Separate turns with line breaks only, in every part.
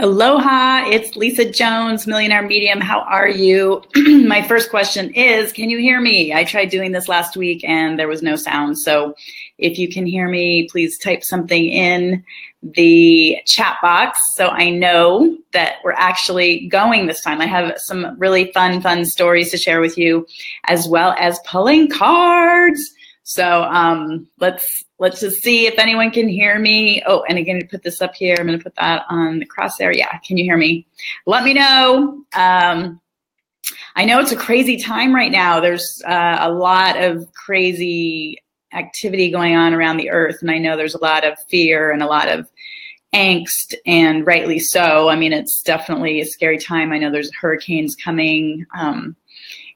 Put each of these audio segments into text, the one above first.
Aloha, it's Lisa Jones, Millionaire Medium. How are you? My first question is, can you hear me? I tried doing this last week and there was no sound. So if you can hear me, please type something in the chat box so I know that we're actually going this time. I have some really fun stories to share with you, as well as pulling cards. So let's just see if anyone can hear me. Oh, and again, to put this up here, I'm going to put that on the crosshair. Yeah, can you hear me? Let me know. I know it's a crazy time right now. There's a lot of crazy activity going on around the earth, and I know there's a lot of fear and a lot of angst, and rightly so. I mean, it's definitely a scary time. I know there's hurricanes coming.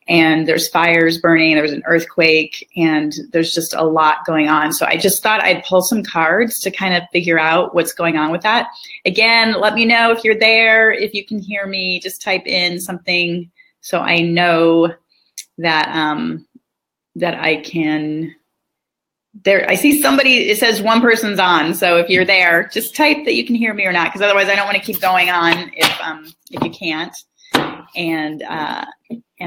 And there's fires burning, there was an earthquake, and there's just a lot going on. So I just thought I'd pull some cards to kind of figure out what's going on with that. Again, let me know if you're there, if you can hear me, just type in something so I know that, that I can, there, I see somebody, it says one person's on. So if you're there, just type that you can hear me or not, because otherwise I don't want to keep going on if you can't. And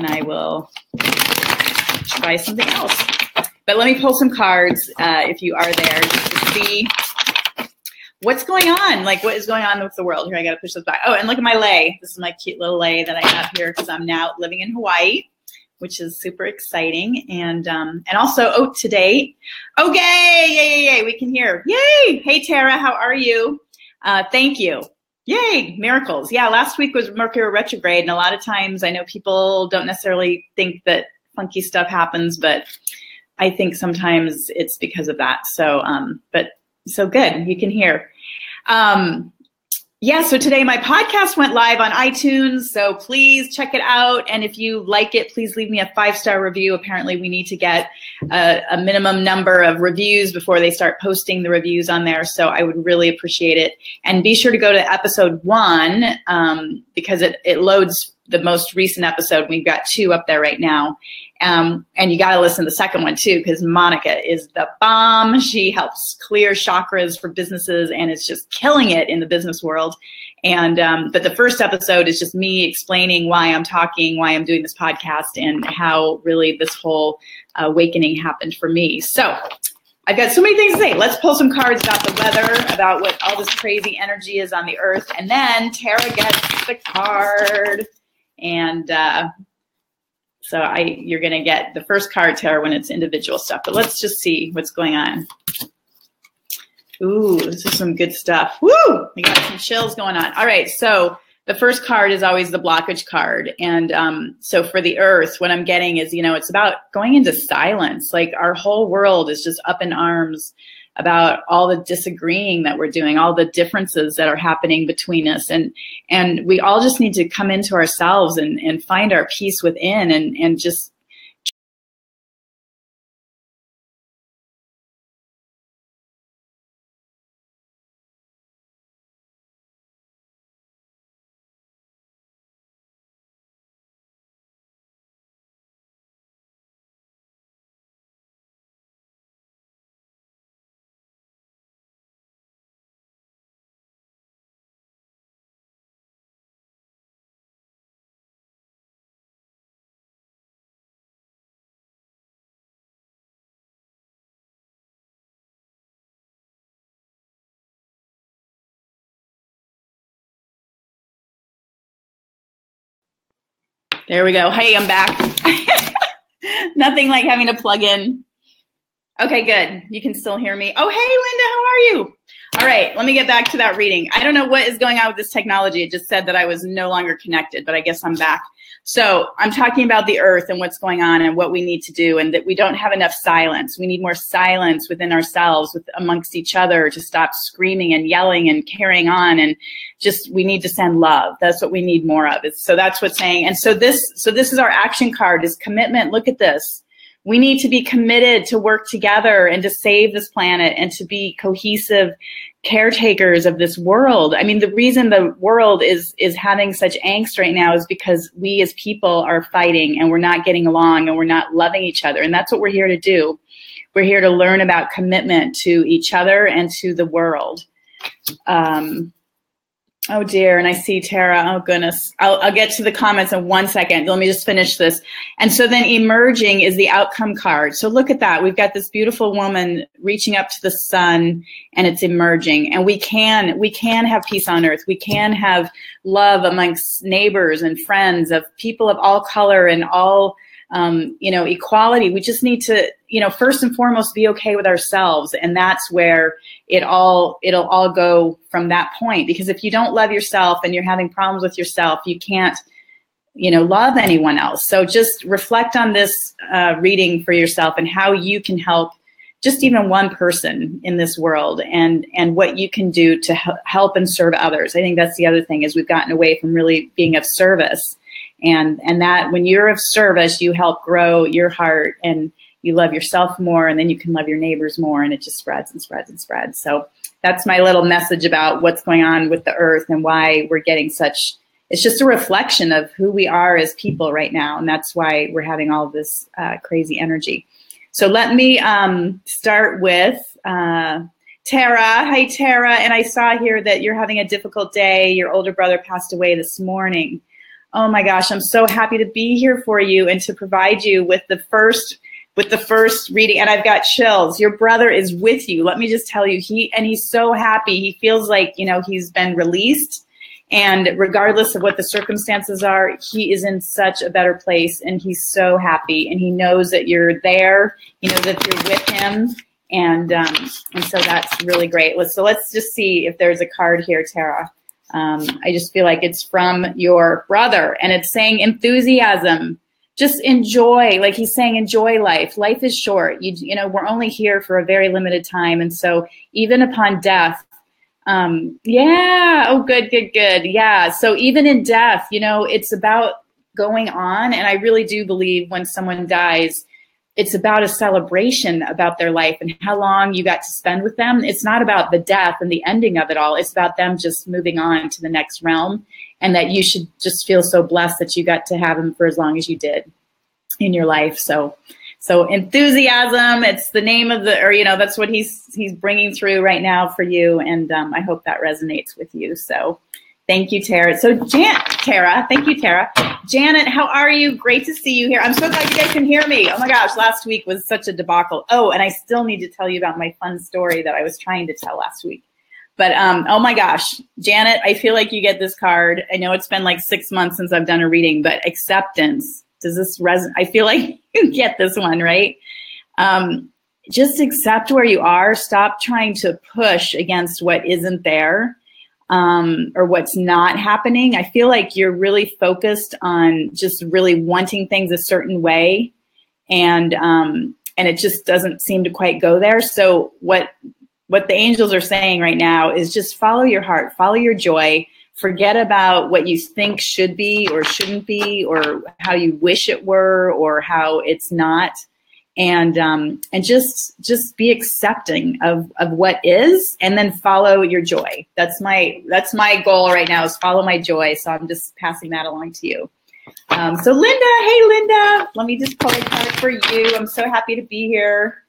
I will try something else. But let me pull some cards if you are there, just to see what's going on. Like, what is going on with the world? Here, I got to push this back. Oh, and look at my lei. This is my cute little lei that I have here because I'm now living in Hawaii, which is super exciting. And also, oh, today, okay, yay, we can hear. Yay! Hey, Tara, how are you? Thank you. Yay, miracles. Yeah, last week was Mercury retrograde, and a lot of times I know people don't necessarily think that funky stuff happens, but I think sometimes it's because of that. So, but so good, you can hear. Yeah, so today my podcast went live on iTunes, so please check it out. And if you like it, please leave me a 5-star review. Apparently we need to get a minimum number of reviews before they start posting the reviews on there. So I would really appreciate it. And be sure to go to episode 1 because it loads the most recent episode. We've got 2 up there right now. And you got to listen to the second one too, because Monica is the bomb. She helps clear chakras for businesses and is just killing it in the business world. And, but the first episode is just me explaining why I'm talking, why I'm doing this podcast, and how really this whole awakening happened for me. So I've got so many things to say. Let's pull some cards about the weather, about what all this crazy energy is on the earth. And then Tara gets the card. And, so you're going to get the first card, Tara, when it's individual stuff. But let's just see what's going on. Ooh, this is some good stuff. Woo! We got some chills going on. All right, so the first card is always the blockage card. And so for the earth, what I'm getting is, it's about going into silence. Like our whole world is just up in arms about all the disagreeing that we're doing, all the differences that are happening between us. And we all just need to come into ourselves and find our peace within and just there we go. Hey, I'm back. Nothing like having to plug in. Okay, good. You can still hear me. Oh, hey, Linda, how are you? All right, let me get back to that reading. I don't know what is going on with this technology. It just said that I was no longer connected, but I guess I'm back. So I'm talking about the earth and what's going on and what we need to do, and that we don't have enough silence. We need more silence within ourselves, amongst each other, to stop screaming and yelling and carrying on, and just we need to send love. That's what we need more of. So that's what's saying. And so this is our action card, is commitment. Look at this. We need to be committed to work together and to save this planet and to be cohesive caretakers of this world. I mean, the reason the world is having such angst right now is because we as people are fighting and we're not getting along and we're not loving each other. And that's what we're here to do. We're here to learn about commitment to each other and to the world. Oh dear, and I see Tara. Oh goodness. I'll get to the comments in 1 second. Let me just finish this. And so then emerging is the outcome card. So look at that. We've got this beautiful woman reaching up to the sun, and it's emerging. And we can have peace on earth. We can have love amongst neighbors and friends, of people of all color and all equality. We just need to, first and foremost, be okay with ourselves. And that's where it'll all go from that point. Because if you don't love yourself and you're having problems with yourself, you can't, love anyone else. So just reflect on this reading for yourself and how you can help just even one person in this world, and what you can do to help and serve others. I think that's the other thing, is we've gotten away from really being of service. And that when you're of service, you help grow your heart, and you love yourself more, and then you can love your neighbors more, and it just spreads and spreads and spreads. So that's my little message about what's going on with the earth and why we're getting it's just a reflection of who we are as people right now. And that's why we're having all this crazy energy. So let me start with Tara. Hi, Tara. And I saw here that you're having a difficult day. Your older brother passed away this morning. Oh my gosh, I'm so happy to be here for you and to provide you with the first reading. And I've got chills. Your brother is with you. Let me just tell you, he's so happy. He feels like, he's been released. And regardless of what the circumstances are, he is in such a better place, and he's so happy. And he knows that you're there. He knows that you're with him. And so that's really great. So let's just see if there's a card here, Tara. I just feel like it's from your brother, and it's saying enthusiasm. Just enjoy, like he's saying, enjoy life. Life is short. We're only here for a very limited time. And so even upon death, yeah. Oh, good. Yeah. So even in death, it's about going on. And I really do believe when someone dies, it's about a celebration about their life and how long you got to spend with them. It's not about the death and the ending of it all. It's about them just moving on to the next realm, and that you should just feel so blessed that you got to have them for as long as you did in your life. So enthusiasm, it's the name of that's what he's bringing through right now for you. And I hope that resonates with you. So thank you, Tara. So Tara, thank you, Tara. Janet, how are you? Great to see you here. I'm so glad you guys can hear me. Oh my gosh, last week was such a debacle. Oh, and I still need to tell you about my fun story that I was trying to tell last week. But oh my gosh, Janet, I feel like you get this card. I know it's been like 6 months since I've done a reading, but acceptance. Does this resonate? I feel like you get this one, right? Just accept where you are. Stop trying to push against what isn't there. Or what's not happening. I feel like you're really focused on just really wanting things a certain way, and it just doesn't seem to quite go there. So what the angels are saying right now is just follow your heart, follow your joy, forget about what you think should be or shouldn't be, or how you wish it were, or how it's not. And just be accepting of what is, and then follow your joy. That's my goal right now, is follow my joy. So I'm just passing that along to you. So Linda, hey Linda, let me just pull a card for you. I'm so happy to be here.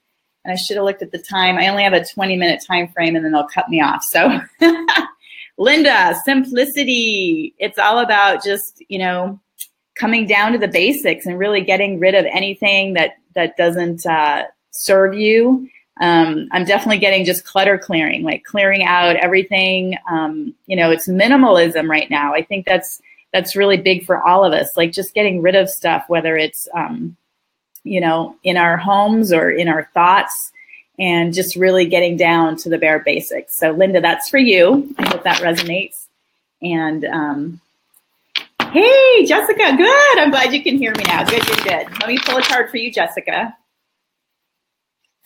And I should have looked at the time. I only have a 20-minute time frame, and then they'll cut me off. So Linda, simplicity. It's all about just, coming down to the basics and really getting rid of anything that doesn't serve you. I'm definitely getting just clutter clearing, like clearing out everything. It's minimalism right now. I think that's really big for all of us, like just getting rid of stuff, whether it's, in our homes or in our thoughts, and just really getting down to the bare basics. So Linda, that's for you. I hope that resonates. And hey, Jessica, good. I'm glad you can hear me now. Good. Let me pull a card for you, Jessica.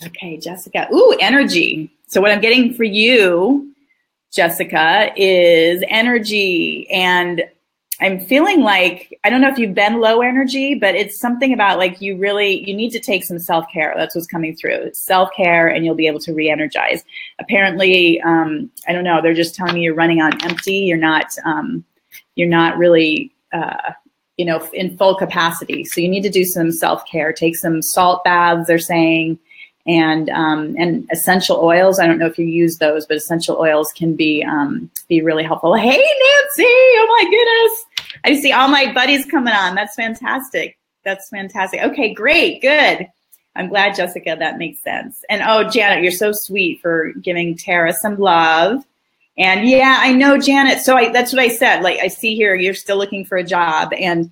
Okay, Jessica. Ooh, energy. So what I'm getting for you, Jessica, is energy. And I'm feeling like, I don't know if you've been low energy, but it's something about like you need to take some self-care. That's what's coming through. It's self-care, and you'll be able to re-energize. Apparently, I don't know, they're just telling me you're running on empty. You're not really, in full capacity. So you need to do some self-care. Take some salt baths, they're saying. and essential oils. I don't know if you use those, but essential oils can be really helpful. Hey, Nancy! Oh my goodness! I see all my buddies coming on. That's fantastic. That's fantastic. Okay, great, good. I'm glad, Jessica, that makes sense. And oh, Janet, you're so sweet for giving Tara some love. And yeah, I know, Janet. So that's what I said. Like, I see here, you're still looking for a job. And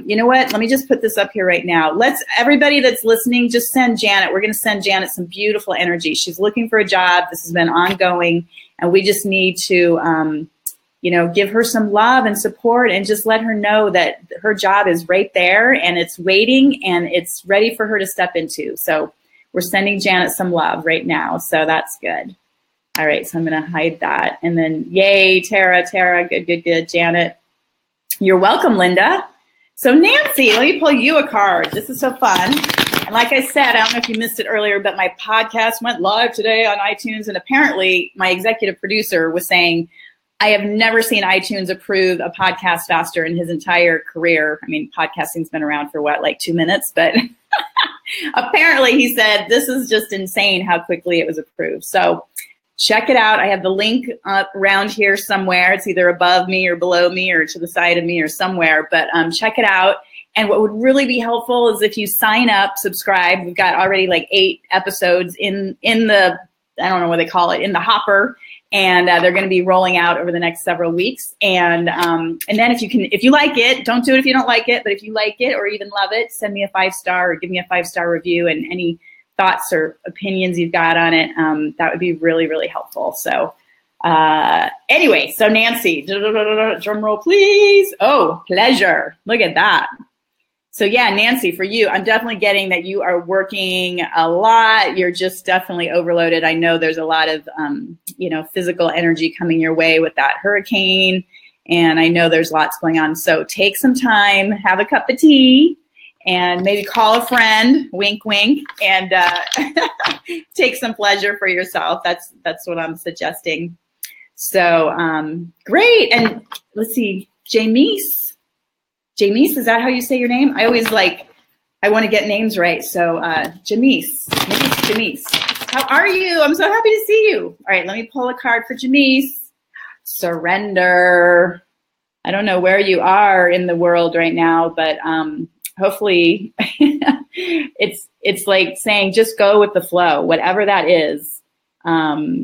you know what? Let me just put this up here right now. Everybody that's listening, just send Janet. We're going to send Janet some beautiful energy. She's looking for a job. This has been ongoing. And we just need to, give her some love and support and just let her know that her job is right there and it's waiting and it's ready for her to step into. So we're sending Janet some love right now. So that's good. All right. So I'm going to hide that. And then yay, Tara, good. Janet, you're welcome, Linda. So Nancy, let me pull you a card. This is so fun. And like I said, I don't know if you missed it earlier, but my podcast went live today on iTunes. And apparently my executive producer was saying, I have never seen iTunes approve a podcast faster in his entire career. I mean, podcasting's been around for what, like 2 minutes? But apparently he said, this is just insane how quickly it was approved. So check it out. I have the link around here somewhere. It's either above me or below me or to the side of me or somewhere. But check it out. And what would really be helpful is if you sign up, subscribe. We've got already like 8 episodes in the, I don't know what they call it, in the hopper. And they're going to be rolling out over the next several weeks. And then if you like it, don't do it if you don't like it. But if you like it or even love it, send me a 5-star or give me a 5-star review and any thoughts or opinions you've got on it. That would be really, really helpful. So anyway, so Nancy, drum roll, please. Oh, pleasure. Look at that. So yeah, Nancy, for you, I'm definitely getting that you are working a lot. You're just definitely overloaded. I know there's a lot of, physical energy coming your way with that hurricane. And I know there's lots going on. So take some time, have a cup of tea, and maybe call a friend, wink, wink, and take some pleasure for yourself. That's what I'm suggesting. So great. And let's see, Jamise, is that how you say your name? I always I want to get names right. So Jamise, how are you? I'm so happy to see you. All right, let me pull a card for Jamise. Surrender. I don't know where you are in the world right now, but hopefully it's like saying just go with the flow, whatever that is.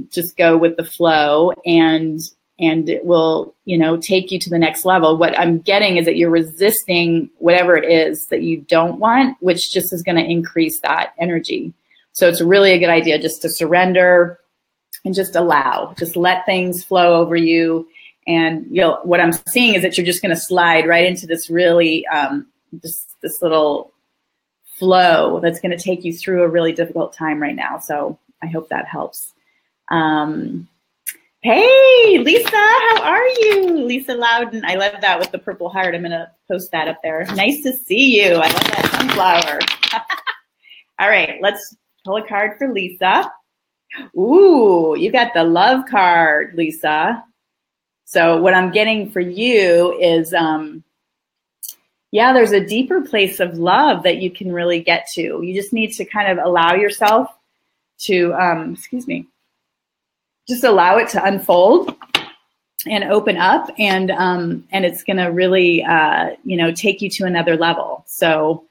Just go with the flow and it will, take you to the next level. What I'm getting is that you're resisting whatever it is that you don't want, which just is going to increase that energy. So it's really a good idea just to surrender and just allow, just let things flow over you. And what I'm seeing is that you're just going to slide right into this really, this little flow that's going to take you through a really difficult time right now. So I hope that helps. Hey, Lisa, how are you? Lisa Loudon. I love that with the purple heart. I'm going to post that up there. Nice to see you. I love that sunflower. All right, let's pull a card for Lisa. Ooh, you got the love card, Lisa. So what I'm getting for you is, there's a deeper place of love that you can really get to. You just need to kind of allow yourself to, just allow it to unfold and open up, and it's going to really, take you to another level. So,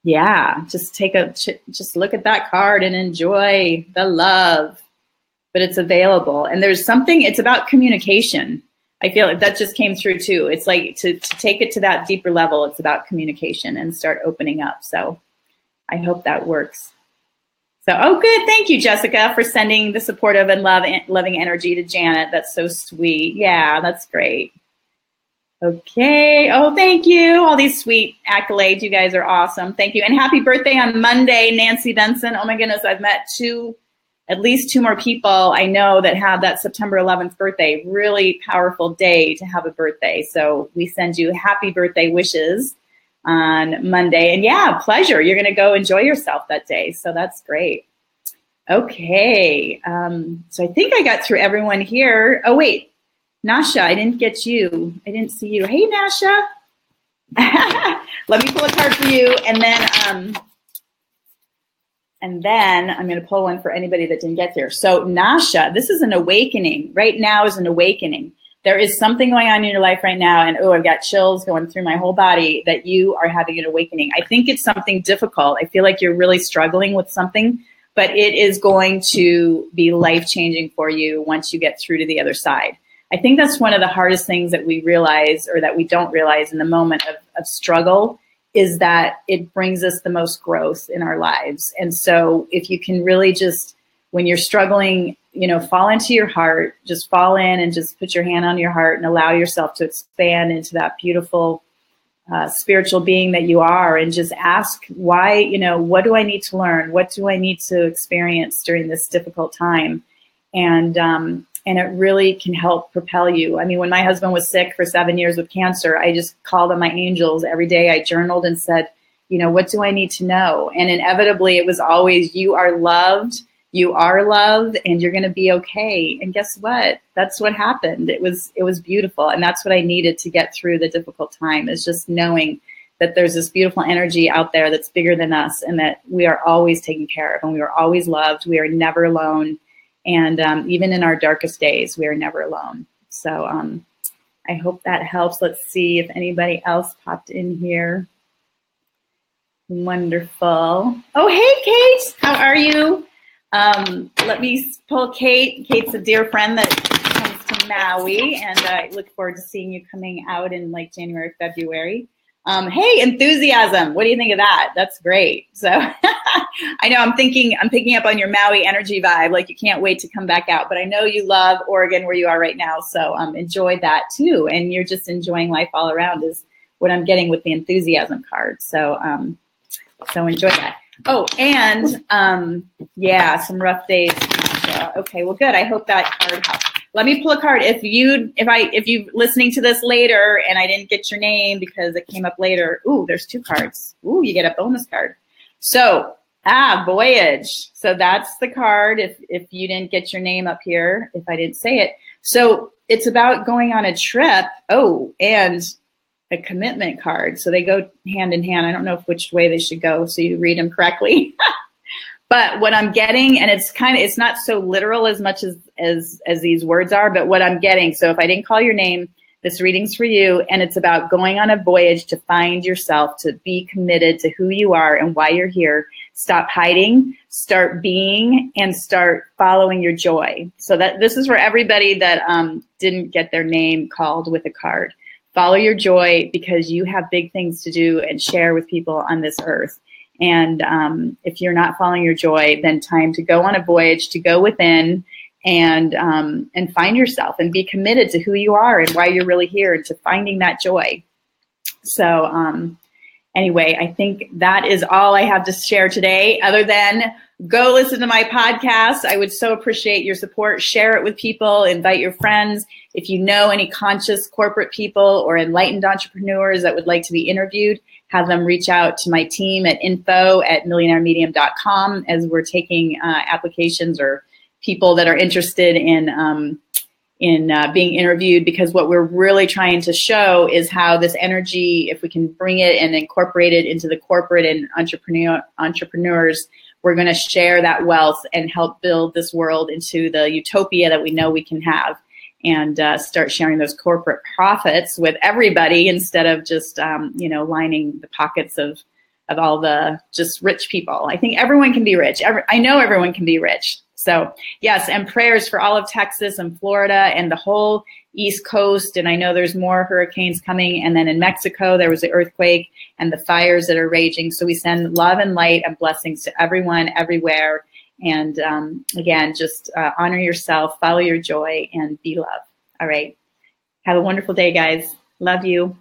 just look at that card and enjoy the love, but it's available. And there's something, it's about communication. I feel like that just came through too. It's like to take it to that deeper level. It's about communication and start opening up. So I hope that works. So, oh, good. Thank you, Jessica, for sending the supportive and loving energy to Janet. That's so sweet. Yeah, that's great. Okay. Oh, thank you. All these sweet accolades. You guys are awesome. Thank you. And happy birthday on Monday, Nancy Benson. Oh, my goodness. I've met at least two more people I know that have that September 11th birthday. Really powerful day to have a birthday. So we send you happy birthday wishes on Monday. And yeah, pleasure. You're going to go enjoy yourself that day. So that's great. Okay. So I think I got through everyone here. Oh, wait. Nasha, I didn't get you. I didn't see you. Hey, Nasha. Let me pull a card for you. And then And then I'm going to pull one for anybody that didn't get here. So Nasha, this is an awakening. Right now is an awakening. There is something going on in your life right now, and I've got chills going through my whole body that you are having an awakening. I think it's something difficult. I feel like you're really struggling with something, but it is going to be life-changing for you once you get through to the other side. I think that's one of the hardest things that we realize, or that we don't realize in the moment of struggle, is that it brings us the most growth in our lives. And so if you can really just, when you're struggling, fall into your heart, just fall in and just put your hand on your heart and allow yourself to expand into that beautiful spiritual being that you are, and just ask why, what do I need to learn? What do I need to experience during this difficult time? And it really can help propel you. I mean, when my husband was sick for 7 years with cancer, I just called on my angels every day. I journaled and said, what do I need to know? And inevitably it was always, you are loved, and you're going to be okay. And guess what? That's what happened. It was beautiful. And that's what I needed to get through the difficult time, is just knowing that there's this beautiful energy out there that's bigger than us, and that we are always taken care of, and we are always loved. We are never alone. And even in our darkest days, we are never alone. So I hope that helps. Let's see if anybody else popped in here. Wonderful. Oh, hey, Kate. How are you? Let me pull Kate. Kate's a dear friend that comes to Maui, and I look forward to seeing you coming out in like January, February. Hey, enthusiasm. What do you think of that? That's great. So I know I'm picking up on your Maui energy vibe. Like you can't wait to come back out, but I know you love Oregon where you are right now. So enjoy that too. And you're just enjoying life all around is what I'm getting with the enthusiasm card. So, so enjoy that. Oh, and yeah, some rough days. Okay, well, good. I hope that card helps. Let me pull a card. If you listening to this later and I didn't get your name because it came up later, ooh, there's 2 cards. Ooh, you get a bonus card. So, Voyage. So that's the card if you didn't get your name up here, if I didn't say it. So it's about going on a trip. Oh, and a commitment card. So they go hand in hand. I don't know which way they should go, so you read them correctly. But what I'm getting, and it's not so literal as much as these words are, but what I'm getting, so if I didn't call your name, this reading's for you, and it's about going on a voyage to find yourself, to be committed to who you are and why you're here. Stop hiding, start being, and start following your joy. So that this is for everybody that didn't get their name called with a card. Follow your joy, because you have big things to do and share with people on this earth. And if you're not following your joy, then time to go on a voyage, to go within and find yourself and be committed to who you are and why you're really here, and to finding that joy. So anyway, I think that is all I have to share today, other than go listen to my podcast. I would so appreciate your support. Share it with people, invite your friends. If you know any conscious corporate people or enlightened entrepreneurs that would like to be interviewed, have them reach out to my team at info@millionairemedium.com, as we're taking applications or people that are interested in being interviewed, because what we're really trying to show is how this energy, if we can bring it and incorporate it into the corporate and entrepreneurs, we're going to share that wealth and help build this world into the utopia that we know we can have, and start sharing those corporate profits with everybody, instead of just, lining the pockets of all the just rich people. I think everyone can be rich. I know everyone can be rich. So yes, and prayers for all of Texas and Florida and the whole East Coast. And I know there's more hurricanes coming. And then in Mexico, there was the earthquake and the fires that are raging. So we send love and light and blessings to everyone, everywhere. And again, just honor yourself, follow your joy, and be love. All right. Have a wonderful day, guys. Love you.